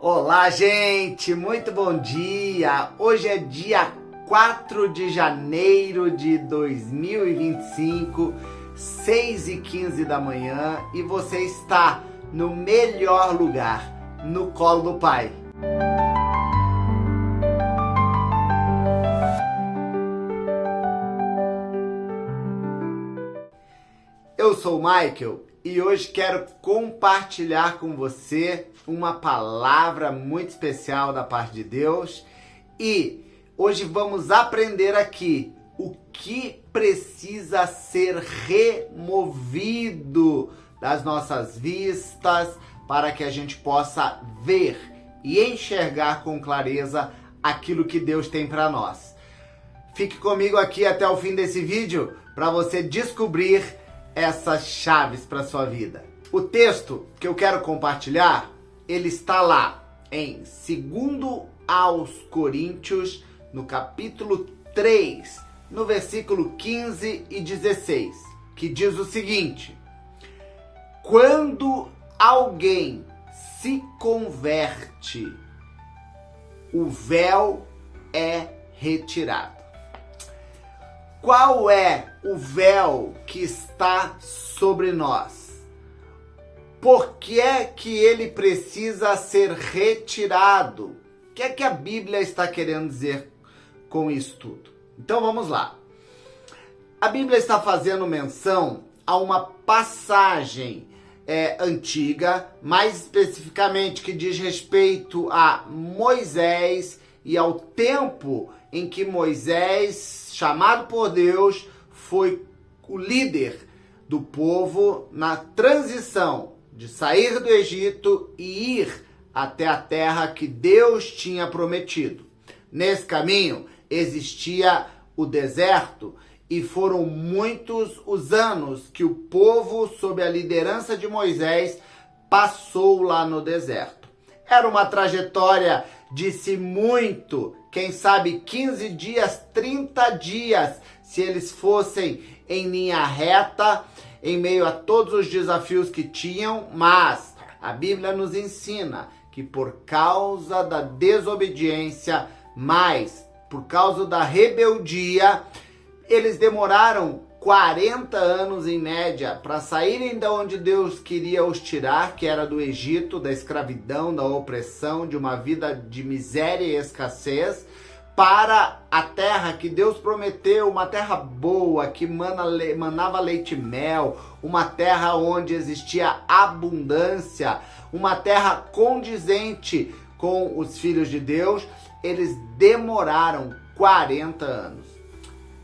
Olá, gente! Muito bom dia! Hoje é dia 4 de janeiro de 2025, 6h15 da manhã, e você está no melhor lugar, no colo do Pai. Eu sou o Michael e hoje quero compartilhar com você uma palavra muito especial da parte de Deus. E hoje vamos aprender aqui o que precisa ser removido das nossas vistas para que a gente possa ver e enxergar com clareza aquilo que Deus tem para nós. Fique comigo aqui até o fim desse vídeo para você descobrir essas chaves para sua vida. O texto que eu quero compartilhar, ele está lá em 2 aos Coríntios, no capítulo 3, no versículo 15 e 16, que diz o seguinte: quando alguém se converte, o véu é retirado. Qual é o véu que está sobre nós? Por que é que ele precisa ser retirado? O que é que a Bíblia está querendo dizer com isso tudo? Então vamos lá. A Bíblia está fazendo menção a uma passagem antiga, mais especificamente que diz respeito a Moisés e ao tempo em que Moisés, chamado por Deus, foi o líder do povo na transição de sair do Egito e ir até a terra que Deus tinha prometido. Nesse caminho existia o deserto e foram muitos os anos que o povo, sob a liderança de Moisés, passou lá no deserto. Era uma trajetória de muito, quem sabe 15 dias, 30 dias, se eles fossem em linha reta, em meio a todos os desafios que tinham, mas a Bíblia nos ensina que por causa da desobediência, mais por causa da rebeldia, eles demoraram 40 anos em média para saírem de onde Deus queria os tirar, que era do Egito, da escravidão, da opressão, de uma vida de miséria e escassez, para a terra que Deus prometeu, uma terra boa, que manava leite e mel, uma terra onde existia abundância, uma terra condizente com os filhos de Deus. Eles demoraram 40 anos.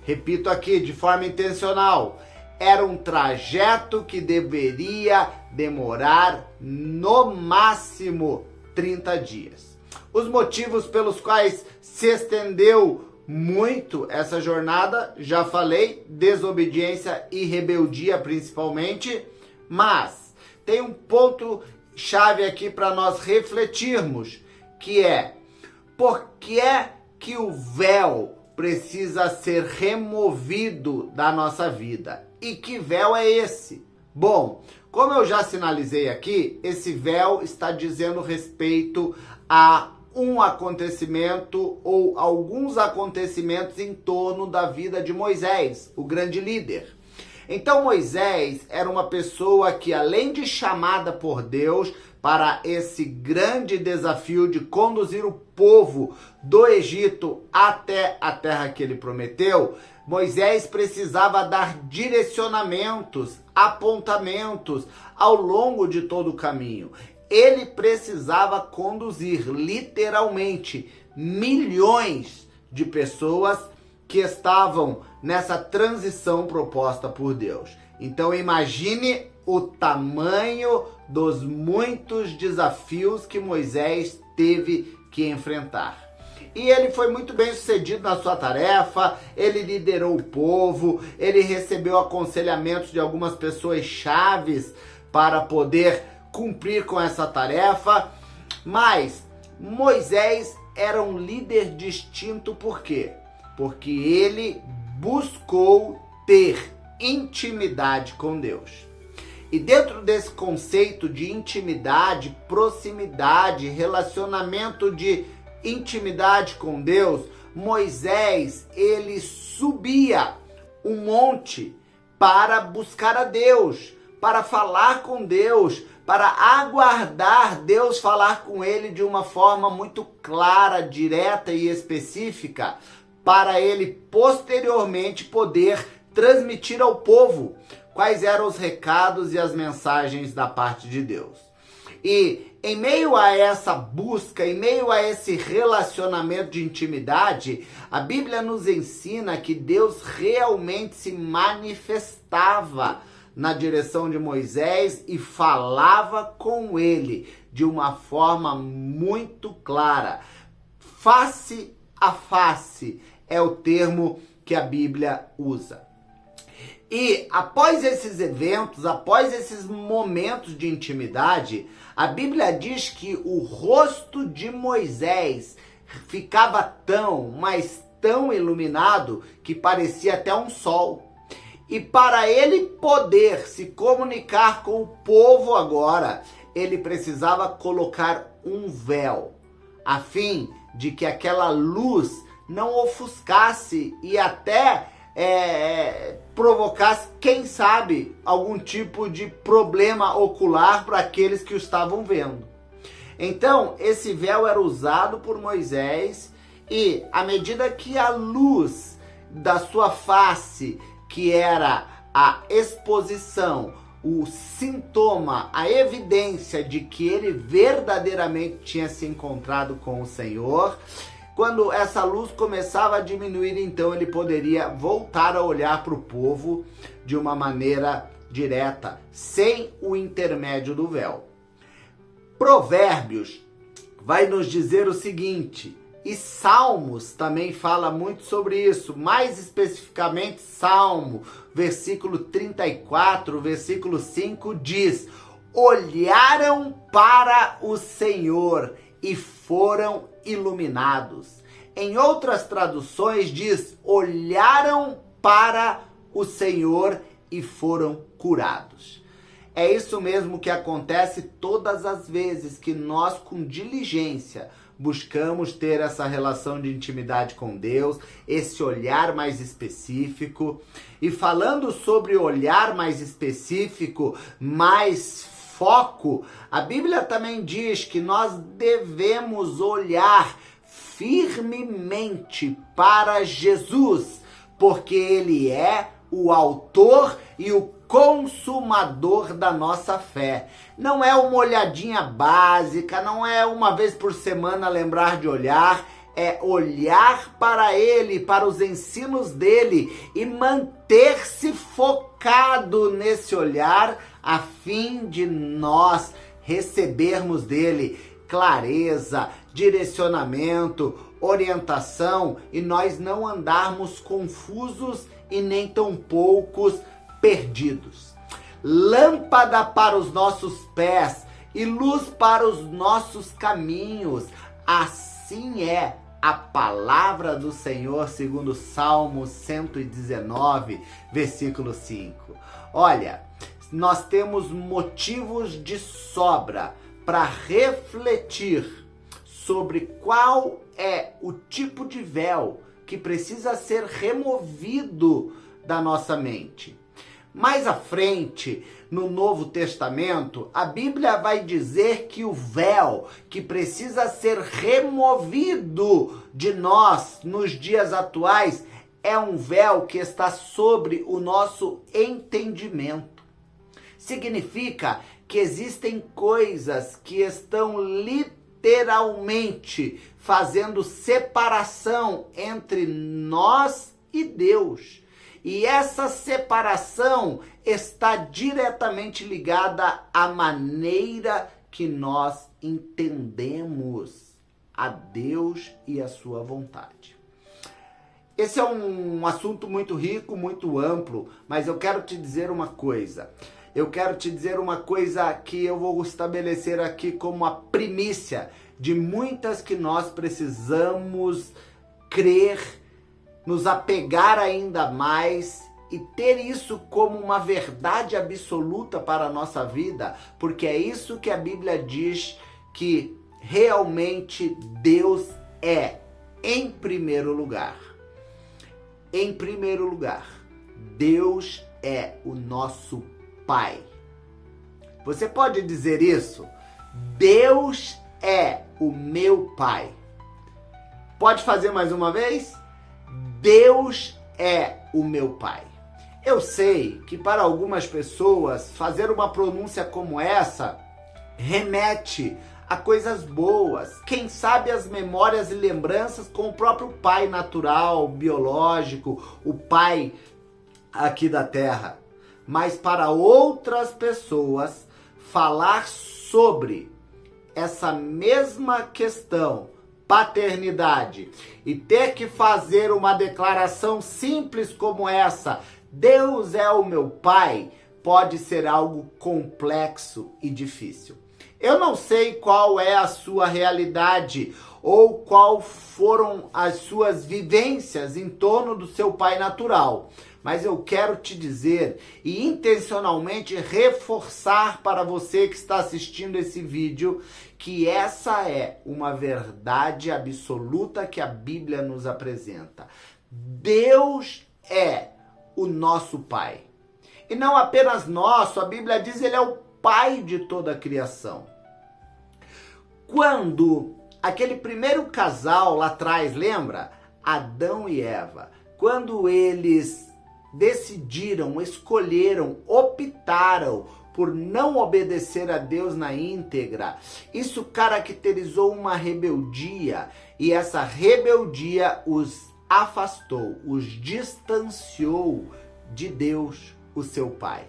Repito aqui de forma intencional, era um trajeto que deveria demorar no máximo 30 dias. Os motivos pelos quais se estendeu muito essa jornada, já falei, desobediência e rebeldia principalmente, mas tem um ponto chave aqui para nós refletirmos, que é: por que é que o véu precisa ser removido da nossa vida? E que véu é esse? Bom, como eu já sinalizei aqui, esse véu está dizendo respeito a um acontecimento ou alguns acontecimentos em torno da vida de Moisés, o grande líder. Então Moisés era uma pessoa que, além de chamada por Deus para esse grande desafio de conduzir o povo do Egito até a terra que ele prometeu, Moisés precisava dar direcionamentos, apontamentos ao longo de todo o caminho. Ele precisava conduzir literalmente milhões de pessoas que estavam nessa transição proposta por Deus. Então imagine o tamanho dos muitos desafios que Moisés teve que enfrentar. E ele foi muito bem sucedido na sua tarefa, ele liderou o povo, ele recebeu aconselhamentos de algumas pessoas chaves para poder cumprir com essa tarefa. Mas Moisés era um líder distinto, por quê? Porque ele buscou ter intimidade com Deus. E dentro desse conceito de intimidade, proximidade, relacionamento de intimidade com Deus, Moisés, ele subia um monte para buscar a Deus, para falar com Deus, para aguardar Deus falar com ele de uma forma muito clara, direta e específica, para ele posteriormente poder transmitir ao povo quais eram os recados e as mensagens da parte de Deus. E em meio a essa busca, em meio a esse relacionamento de intimidade, a Bíblia nos ensina que Deus realmente se manifestava na direção de Moisés e falava com ele de uma forma muito clara. Face a face é o termo que a Bíblia usa. E após esses eventos, após esses momentos de intimidade, a Bíblia diz que o rosto de Moisés ficava tão, mas tão iluminado que parecia até um sol. E para ele poder se comunicar com o povo agora, ele precisava colocar um véu, a fim de que aquela luz não ofuscasse e até provocasse, quem sabe, algum tipo de problema ocular para aqueles que o estavam vendo. Então, esse véu era usado por Moisés e, à medida que a luz da sua face, que era a exposição, o sintoma, a evidência de que ele verdadeiramente tinha se encontrado com o Senhor, quando essa luz começava a diminuir, então ele poderia voltar a olhar para o povo de uma maneira direta, sem o intermédio do véu. Provérbios vai nos dizer o seguinte, e Salmos também fala muito sobre isso, mais especificamente Salmo, versículo 34, versículo 5 diz: olharam para o Senhor e foram iluminados. Em outras traduções diz: olharam para o Senhor e foram curados. É isso mesmo que acontece todas as vezes que nós, com diligência, buscamos ter essa relação de intimidade com Deus, esse olhar mais específico. E falando sobre olhar mais específico, mais foco, a Bíblia também diz que nós devemos olhar firmemente para Jesus, porque Ele é o autor e o consumador da nossa fé. Não é uma olhadinha básica, não é uma vez por semana lembrar de olhar, é olhar para Ele, para os ensinos dele e manter-se focado nesse olhar a fim de nós recebermos dele clareza, direcionamento, orientação e nós não andarmos confusos e nem tampouco perdidos. Lâmpada para os nossos pés e luz para os nossos caminhos. Assim é a palavra do Senhor, segundo Salmo 119, versículo 5. Olha, nós temos motivos de sobra para refletir sobre qual é o tipo de véu que precisa ser removido da nossa mente. Mais à frente, no Novo Testamento, a Bíblia vai dizer que o véu que precisa ser removido de nós nos dias atuais é um véu que está sobre o nosso entendimento. Significa que existem coisas que estão literalmente fazendo separação entre nós e Deus. E essa separação está diretamente ligada à maneira que nós entendemos a Deus e a sua vontade. Esse é um assunto muito rico, muito amplo, mas eu quero te dizer uma coisa. Eu quero te dizer uma coisa que eu vou estabelecer aqui como a primícia de muitas que nós precisamos crer, nos apegar ainda mais e ter isso como uma verdade absoluta para a nossa vida, porque é isso que a Bíblia diz que realmente Deus é, em primeiro lugar. Em primeiro lugar, Deus é o nosso Pai. Você pode dizer isso? Deus é o meu Pai. Pode fazer mais uma vez? Deus é o meu Pai. Eu sei que para algumas pessoas fazer uma pronúncia como essa remete a coisas boas, quem sabe as memórias e lembranças com o próprio pai natural, biológico, o pai aqui da terra. Mas para outras pessoas, falar sobre essa mesma questão, paternidade, e ter que fazer uma declaração simples como essa, Deus é o meu pai, pode ser algo complexo e difícil. Eu não sei qual é a sua realidade ou qual foram as suas vivências em torno do seu pai natural, mas eu quero te dizer e intencionalmente reforçar para você que está assistindo esse vídeo que essa é uma verdade absoluta que a Bíblia nos apresenta. Deus é o nosso Pai. E não apenas nosso, a Bíblia diz que Ele é o Pai de toda a criação. Quando aquele primeiro casal lá atrás, lembra? Adão e Eva, quando eles decidiram, escolheram, optaram por não obedecer a Deus na íntegra, isso caracterizou uma rebeldia e essa rebeldia os afastou, os distanciou de Deus, o seu Pai.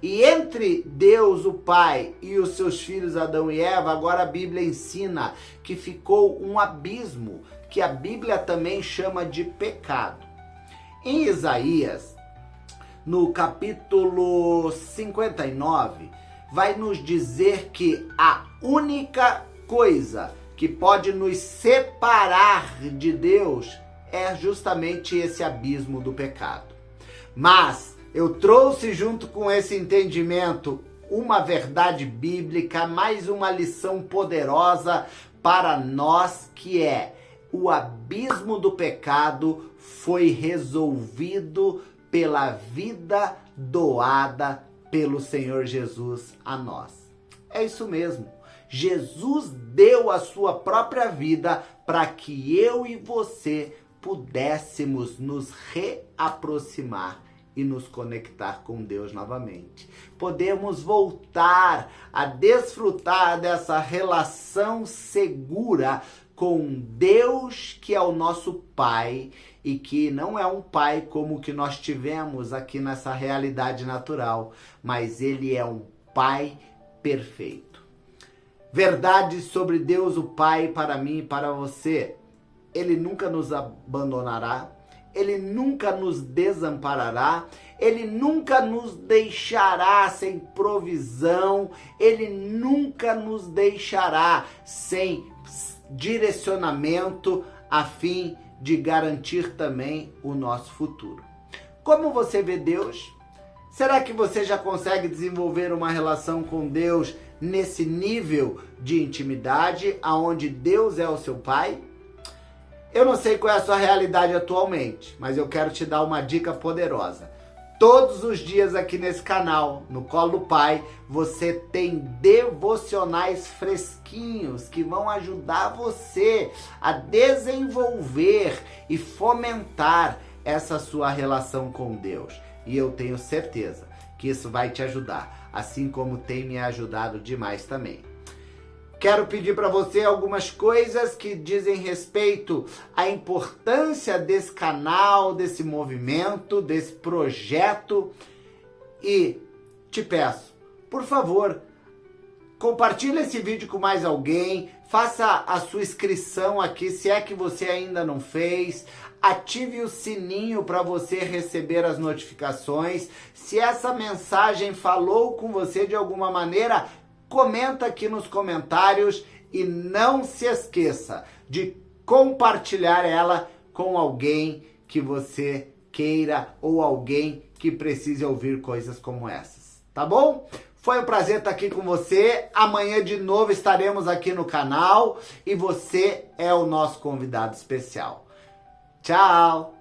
E entre Deus, o Pai, e os seus filhos Adão e Eva, agora a Bíblia ensina que ficou um abismo, que a Bíblia também chama de pecado. Em Isaías, no capítulo 59, vai nos dizer que a única coisa que pode nos separar de Deus é justamente esse abismo do pecado. Mas eu trouxe junto com esse entendimento uma verdade bíblica, mais uma lição poderosa para nós, que é o abismo do pecado foi resolvido pela vida doada pelo Senhor Jesus a nós. É isso mesmo. Jesus deu a sua própria vida para que eu e você pudéssemos nos reaproximar e nos conectar com Deus novamente. Podemos voltar a desfrutar dessa relação segura com Deus, que é o nosso Pai, e que não é um Pai como o que nós tivemos aqui nessa realidade natural, mas Ele é um Pai perfeito. Verdades sobre Deus, o Pai, para mim e para você. Ele nunca nos abandonará, Ele nunca nos desamparará, Ele nunca nos deixará sem provisão, Ele nunca nos deixará sem direcionamento a fim de garantir também o nosso futuro. Como você vê Deus? Será que você já consegue desenvolver uma relação com Deus nesse nível de intimidade, aonde Deus é o seu Pai? Eu não sei qual é a sua realidade atualmente, mas eu quero te dar uma dica poderosa. Todos os dias aqui nesse canal, no Colo do Pai, você tem devocionais fresquinhos que vão ajudar você a desenvolver e fomentar essa sua relação com Deus. E eu tenho certeza que isso vai te ajudar, assim como tem me ajudado demais também. Quero pedir para você algumas coisas que dizem respeito à importância desse canal, desse movimento, desse projeto. E te peço, por favor, compartilhe esse vídeo com mais alguém, faça a sua inscrição aqui, se é que você ainda não fez, ative o sininho para você receber as notificações. Se essa mensagem falou com você de alguma maneira, comenta aqui nos comentários e não se esqueça de compartilhar ela com alguém que você queira ou alguém que precise ouvir coisas como essas, tá bom? Foi um prazer estar aqui com você. Amanhã de novo estaremos aqui no canal e você é o nosso convidado especial. Tchau!